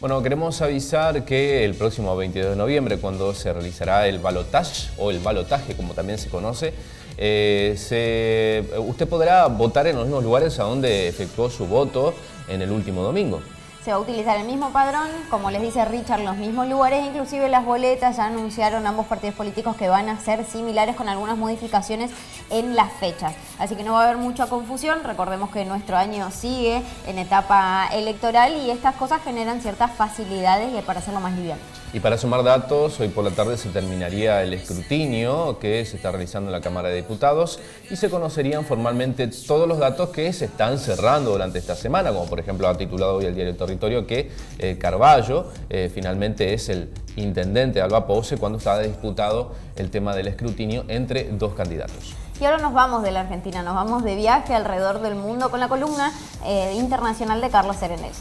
Bueno, queremos avisar que el próximo 22 de noviembre, cuando se realizará el balotaje, o el balotaje como también se conoce, usted podrá votar en los mismos lugares a donde efectuó su voto en el último domingo. Se va a utilizar el mismo padrón, como les dice Richard, los mismos lugares, inclusive las boletas ya anunciaron ambos partidos políticos que van a ser similares con algunas modificaciones en las fechas. Así que no va a haber mucha confusión, recordemos que nuestro año sigue en etapa electoral y estas cosas generan ciertas facilidades para hacerlo más liviano. Y para sumar datos, hoy por la tarde se terminaría el escrutinio que se está realizando en la Cámara de Diputados y se conocerían formalmente todos los datos que se están cerrando durante esta semana, como por ejemplo ha titulado hoy el diario Territorio que Carballo finalmente es el intendente de Alba Pose cuando estaba disputado el tema del escrutinio entre dos candidatos. Y ahora nos vamos de la Argentina, nos vamos de viaje alrededor del mundo con la columna internacional de Carlos Serenés.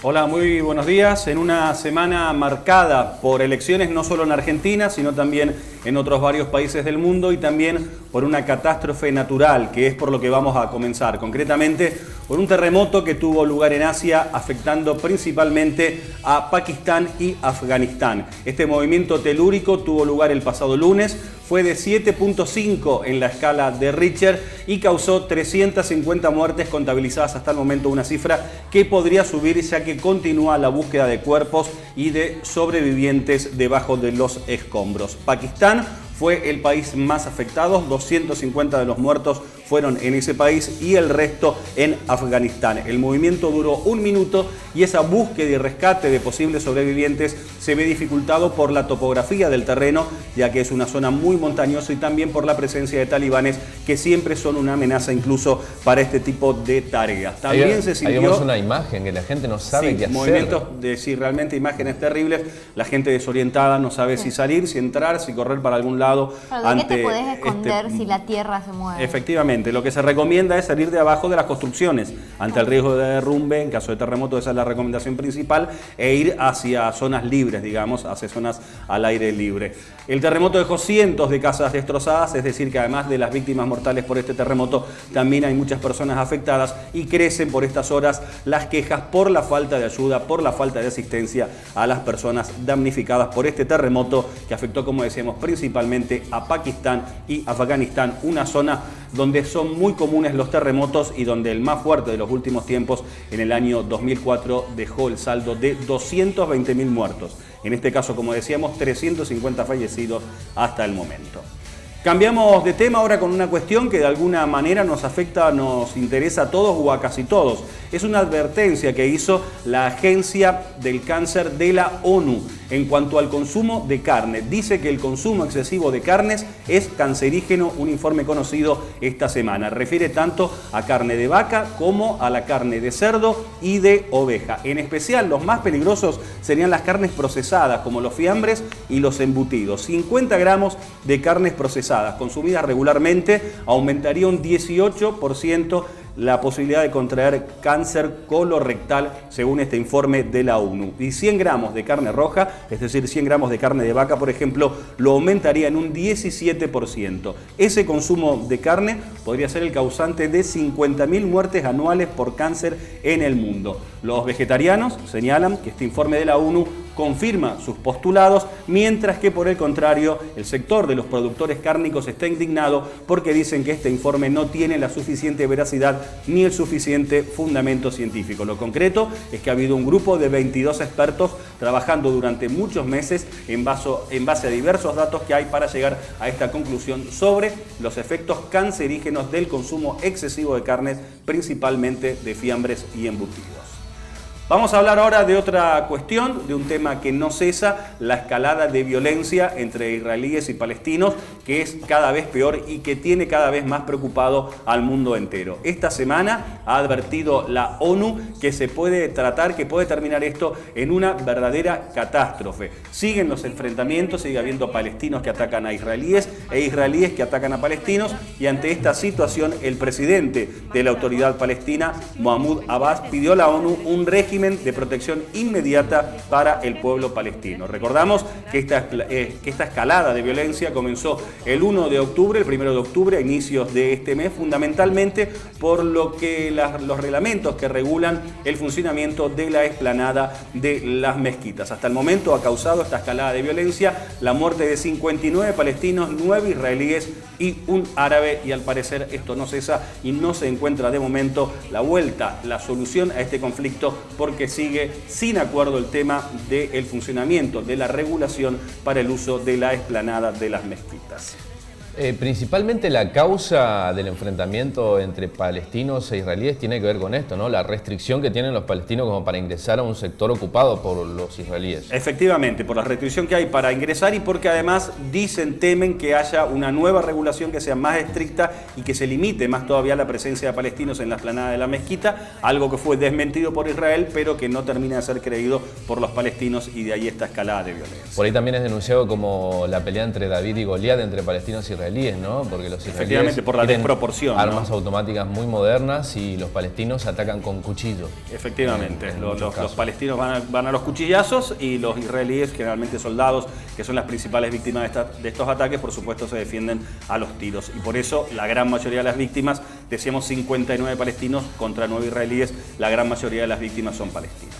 Hola, muy buenos días. En una semana marcada por elecciones no solo en Argentina, sino también en otros varios países del mundo y también por una catástrofe natural, que es por lo que vamos a comenzar. Concretamente, por un terremoto que tuvo lugar en Asia, afectando principalmente a Pakistán y Afganistán. Este movimiento telúrico tuvo lugar el pasado lunes, fue de 7.5 en la escala de Richter y causó 350 muertes contabilizadas hasta el momento, una cifra que podría subir ya que continúa la búsqueda de cuerpos y de sobrevivientes debajo de los escombros. Pakistán fue el país más afectado, 250 de los muertos fueron en ese país y el resto en Afganistán. El movimiento duró 1 minuto y esa búsqueda y rescate de posibles sobrevivientes se ve dificultado por la topografía del terreno, ya que es una zona muy montañosa y también por la presencia de talibanes que siempre son una amenaza incluso para este tipo de tareas. También se sintió... Ahí vemos una imagen que la gente no sabe qué hacer. Movimientos de realmente imágenes terribles, la gente desorientada no sabe si salir, si entrar, si correr para algún lado. ¿De qué te podés esconder si la tierra se mueve? Efectivamente, lo que se recomienda es salir de abajo de las construcciones ante el riesgo de derrumbe, en caso de terremoto esa es la recomendación principal, e ir hacia zonas libres, digamos, hacia zonas al aire libre. El terremoto dejó cientos de casas destrozadas, es decir que además de las víctimas mortales por este terremoto, también hay muchas personas afectadas y crecen por estas horas las quejas por la falta de ayuda, por la falta de asistencia a las personas damnificadas por este terremoto que afectó, como decíamos, principalmente a Pakistán y Afganistán, una zona donde son muy comunes los terremotos y donde el más fuerte de los últimos tiempos en el año 2004 dejó el saldo de 220.000 muertos. En este caso, como decíamos, 350 fallecidos hasta el momento. Cambiamos de tema ahora con una cuestión que de alguna manera nos afecta, nos interesa a todos o a casi todos. Es una advertencia que hizo la Agencia del Cáncer de la ONU en cuanto al consumo de carne. Dice que el consumo excesivo de carnes es cancerígeno, un informe conocido esta semana. Refiere tanto a carne de vaca como a la carne de cerdo y de oveja. En especial, los más peligrosos serían las carnes procesadas, como los fiambres y los embutidos. 50 gramos de carnes procesadas consumidas regularmente aumentaría un 18% la posibilidad de contraer cáncer colorectal, según este informe de la ONU. Y 100 gramos de carne roja, es decir, 100 gramos de carne de vaca, por ejemplo, lo aumentaría en un 17%. Ese consumo de carne podría ser el causante de 50.000 muertes anuales por cáncer en el mundo. Los vegetarianos señalan que este informe de la ONU confirma sus postulados, mientras que por el contrario el sector de los productores cárnicos está indignado porque dicen que este informe no tiene la suficiente veracidad ni el suficiente fundamento científico. Lo concreto es que ha habido un grupo de 22 expertos trabajando durante muchos meses en base a diversos datos que hay para llegar a esta conclusión sobre los efectos cancerígenos del consumo excesivo de carnes, principalmente de fiambres y embutidos. Vamos a hablar ahora de otra cuestión, de un tema que no cesa, la escalada de violencia entre israelíes y palestinos, que es cada vez peor y que tiene cada vez más preocupado al mundo entero. Esta semana ha advertido la ONU que se puede tratar, que puede terminar esto en una verdadera catástrofe. Siguen los enfrentamientos, sigue habiendo palestinos que atacan a israelíes e israelíes que atacan a palestinos, y ante esta situación el presidente de la autoridad palestina, Mahmoud Abbas, pidió a la ONU un régimen régimen de protección inmediata para el pueblo palestino. Recordamos que esta escalada de violencia comenzó el 1 de octubre, el 1 de octubre, a inicios de este mes, fundamentalmente por lo que los reglamentos que regulan el funcionamiento de la explanada de las mezquitas. Hasta el momento ha causado esta escalada de violencia la muerte de 59 palestinos, 9 israelíes y un árabe, y al parecer esto no cesa y no se encuentra de momento la vuelta, la solución a este conflicto, porque sigue sin acuerdo el tema del funcionamiento, de la regulación para el uso de la explanada de las mezquitas. Principalmente la causa del enfrentamiento entre palestinos e israelíes tiene que ver con esto, ¿no? La restricción que tienen los palestinos como para ingresar a un sector ocupado por los israelíes. Efectivamente, por la restricción que hay para ingresar y porque además temen que haya una nueva regulación que sea más estricta y que se limite más todavía la presencia de palestinos en la explanada de la mezquita, algo que fue desmentido por Israel, pero que no termina de ser creído por los palestinos, y de ahí esta escalada de violencia. Por ahí también es denunciado como la pelea entre David y Goliat, entre palestinos y israelíes, ¿no? Porque los israelíes efectivamente, por la desproporción, armas automáticas muy modernas y los palestinos atacan con cuchillo. Efectivamente, los palestinos van a los cuchillazos y los israelíes, generalmente soldados, que son las principales víctimas de estos ataques, por supuesto se defienden a los tiros. Y por eso la gran mayoría de las víctimas, decíamos 59 palestinos contra 9 israelíes, la gran mayoría de las víctimas son palestinos.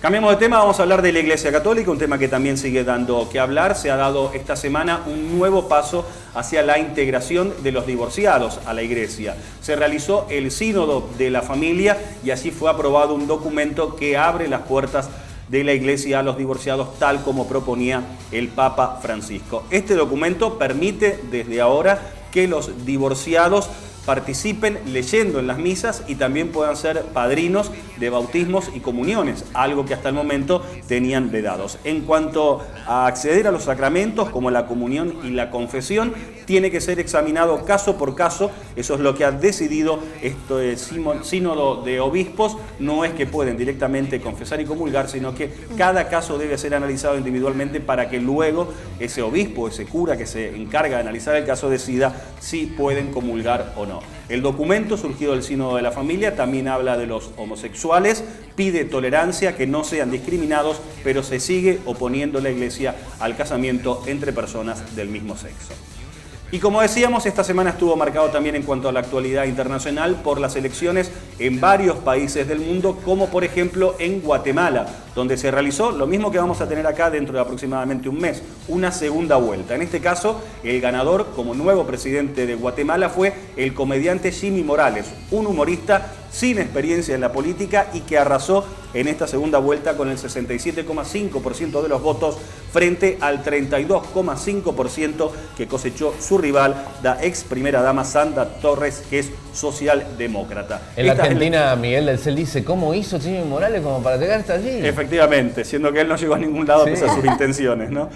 Cambiamos de tema, vamos a hablar de la Iglesia Católica, un tema que también sigue dando que hablar. Se ha dado esta semana un nuevo paso hacia la integración de los divorciados a la Iglesia. Se realizó el Sínodo de la Familia y así fue aprobado un documento que abre las puertas de la Iglesia a los divorciados, tal como proponía el Papa Francisco. Este documento permite desde ahora que los divorciados participen leyendo en las misas y también puedan ser padrinos de bautismos y comuniones, algo que hasta el momento tenían vedados. En cuanto a acceder a los sacramentos como la comunión y la confesión, tiene que ser examinado caso por caso. Eso es lo que ha decidido este sínodo de obispos. No es que pueden directamente confesar y comulgar, sino que cada caso debe ser analizado individualmente para que luego ese obispo, ese cura que se encarga de analizar el caso, decida si pueden comulgar o no. El documento surgido del Sínodo de la Familia también habla de los homosexuales, pide tolerancia, que no sean discriminados, pero se sigue oponiendo la Iglesia al casamiento entre personas del mismo sexo. Y como decíamos, esta semana estuvo marcado también en cuanto a la actualidad internacional por las elecciones en varios países del mundo, como por ejemplo en Guatemala, donde se realizó lo mismo que vamos a tener acá dentro de aproximadamente un mes, una segunda vuelta. En este caso, el ganador como nuevo presidente de Guatemala fue el comediante Jimmy Morales, un humorista sin experiencia en la política y que arrasó en esta segunda vuelta con el 67,5% de los votos frente al 32,5% que cosechó su rival, la ex primera dama Sandra Torres, que es socialdemócrata. En la Argentina, Miguel del Cel dice, ¿cómo hizo Jimmy Morales como para llegar hasta allí? Efectivamente, siendo que él no llegó a ningún lado pese a sus intenciones, ¿no?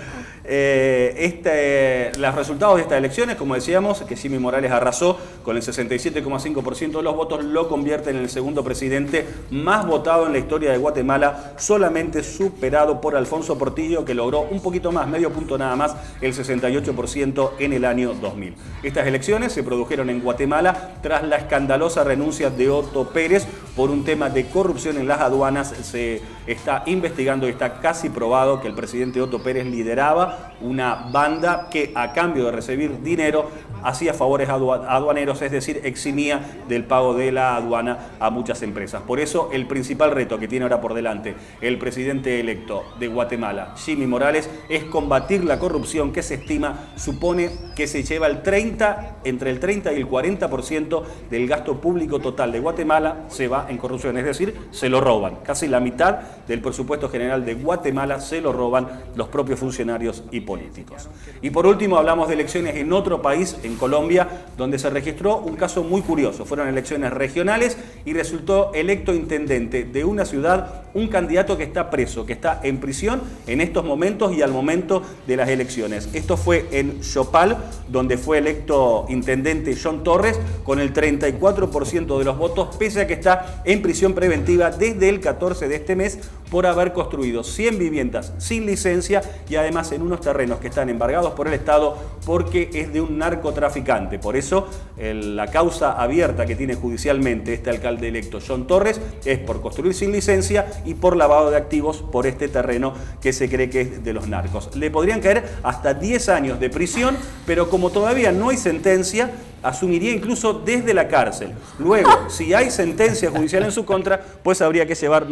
Los resultados de estas elecciones, como decíamos, que Jimmy Morales arrasó con el 67,5% de los votos, lo convierte en el segundo presidente más votado en la historia de Guatemala, solamente superado por Alfonso Portillo, que logró un poquito más, medio punto nada más, el 68% en el año 2000. Estas elecciones se produjeron en Guatemala tras la escandalosa renuncia de Otto Pérez por un tema de corrupción en las aduanas. Se está investigando y está casi probado que el presidente Otto Pérez lideraba una banda que a cambio de recibir dinero hacía favores aduaneros, es decir, eximía del pago de la aduana a muchas empresas. Por eso el principal reto que tiene ahora por delante el presidente electo de Guatemala, Jimmy Morales, es combatir la corrupción que se estima, supone que se lleva entre el 30 y el 40% del gasto público total de Guatemala se va en corrupción, es decir, se lo roban. Casi la mitad del presupuesto general de Guatemala se lo roban los propios funcionarios y políticos. Y por último hablamos de elecciones en otro país, en Colombia, donde se registró un caso muy curioso. Fueron elecciones regionales y resultó electo intendente de una ciudad un candidato que está preso, que está en prisión en estos momentos y al momento de las elecciones. Esto fue en Chopal, donde fue electo intendente John Torres con el 34% de los votos, pese a que está en prisión preventiva desde el 14 de este mes por haber construido 100 viviendas sin licencia y además en unos terrenos que están embargados por el Estado porque es de un narcotraficante. Por eso la causa abierta que tiene judicialmente este alcalde electo John Torres es por construir sin licencia y por lavado de activos por este terreno que se cree que es de los narcos. Le podrían caer hasta 10 años de prisión, pero como todavía no hay sentencia, asumiría incluso desde la cárcel. Luego, si hay sentencia judicial en su contra, pues habría que realizar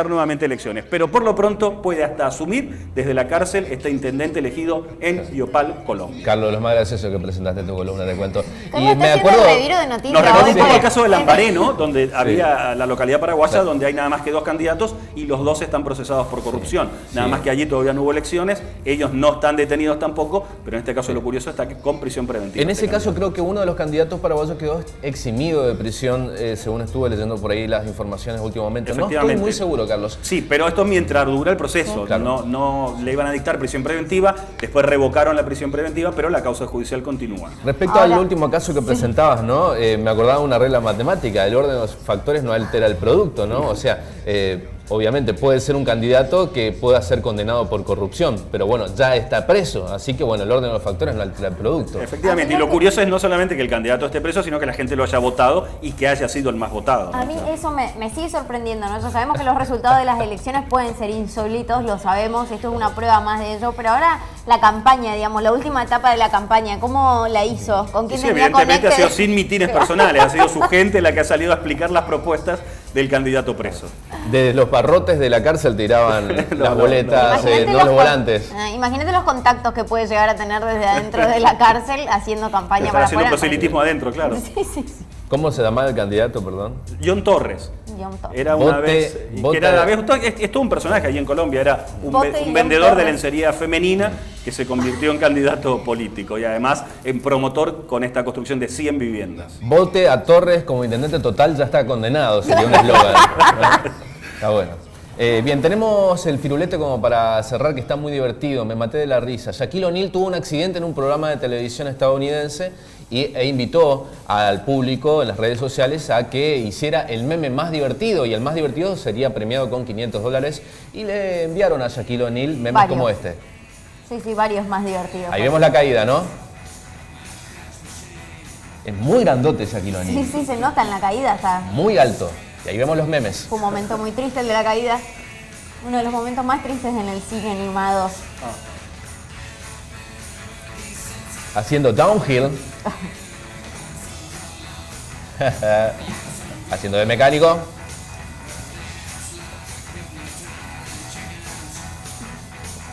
nuevamente elecciones. Pero por lo pronto puede hasta asumir desde la cárcel este intendente elegido en Yopal, Colombia. Carlos, lo más gracioso que presentaste tu columna de cuento. Y me acuerdo de noticias. Nos recordó un poco el caso de Lambaré, ¿no? Donde había la localidad paraguaya, donde hay nada más que 2 candidatos y los 2 están procesados por corrupción. Nada más que allí todavía no hubo elecciones, ellos no están detenidos tampoco, pero en este caso lo curioso está que con prisión preventiva. En ese caso creo que uno de los candidatos paraguayos quedó eximido de prisión, según estuve leyendo por ahí las informaciones últimamente. No estoy muy seguro, Carlos. Sí, pero esto mientras dura el proceso. Claro. No le iban a dictar prisión preventiva, después revocaron la prisión preventiva, pero la causa judicial continúa. Respecto al último caso que presentabas, ¿no? Me acordaba de una regla matemática, el orden de los factores no altera el producto, ¿no? O sea, obviamente puede ser un candidato que pueda ser condenado por corrupción, pero bueno, ya está preso, así que bueno, el orden de los factores no altera el producto. Efectivamente, y lo curioso es no solamente que el candidato esté preso, sino que la gente lo haya votado y que haya sido el más votado, ¿no? A mí eso me sigue sorprendiendo, ¿no? Sabemos que los resultados de las elecciones pueden ser insólitos, lo sabemos, esto es una prueba más de ello, pero ahora la campaña, digamos, la última etapa de la campaña, ¿cómo la hizo? ¿Con quién tenía evidentemente ha sido sin mitines personales, ha sido su gente la que ha salido a explicar las propuestas del candidato preso. Desde los barrotes de la cárcel tiraban las boletas, no los volantes. Imagínate los contactos que puede llegar a tener desde adentro de la cárcel haciendo campaña para haciendo proselitismo adentro, claro. Sí. ¿Cómo se llamaba el candidato, perdón? John Torres. Era una vez, es todo un personaje allí en Colombia, era un vendedor de lencería femenina que se convirtió en candidato político y además en promotor con esta construcción de 100 viviendas. Vote a Torres como intendente total, ya está condenado, sería un eslogan. Está bueno. Bien, tenemos el firulete como para cerrar, que está muy divertido, me maté de la risa. Shaquille O'Neal tuvo un accidente en un programa de televisión estadounidense e invitó al público en las redes sociales a que hiciera el meme más divertido, y el más divertido sería premiado con $500, y le enviaron a Shaquille O'Neal memes como este. Sí, varios más divertidos. Ahí vemos la caída, ¿no? Es muy grandote Shaquille O'Neal. Sí, se nota en la caída, está muy alto. Y ahí vemos los memes. Fue un momento muy triste el de la caída. Uno de los momentos más tristes en el cine animado. Haciendo downhill. Haciendo de mecánico.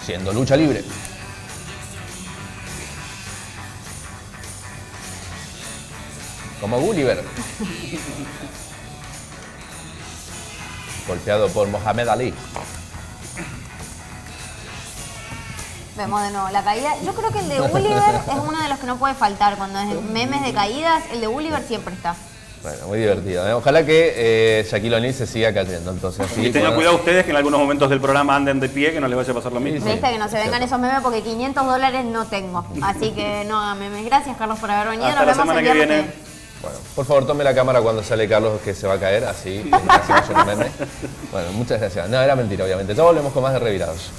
Siendo lucha libre. Como Gulliver. Golpeado por Mohamed Ali. Vemos de nuevo la caída. Yo creo que el de Gulliver es uno de los que no puede faltar. Cuando es memes de caídas, el de Gulliver siempre está. Bueno, muy divertido, ¿eh? Ojalá que Shaquille O'Neal se siga cayendo. Entonces, y tengan cuidado ustedes que en algunos momentos del programa anden de pie, que no les vaya a pasar lo mismo. Viste que no se vengan esos memes porque $500 no tengo. Así que no hagan memes. Gracias, Carlos, por haber venido. Hasta la semana que viene. Bueno, por favor, tome la cámara cuando sale Carlos, que se va a caer, así hacemos un meme. Bueno, muchas gracias. No, era mentira, obviamente. Ya volvemos con más de Revirados.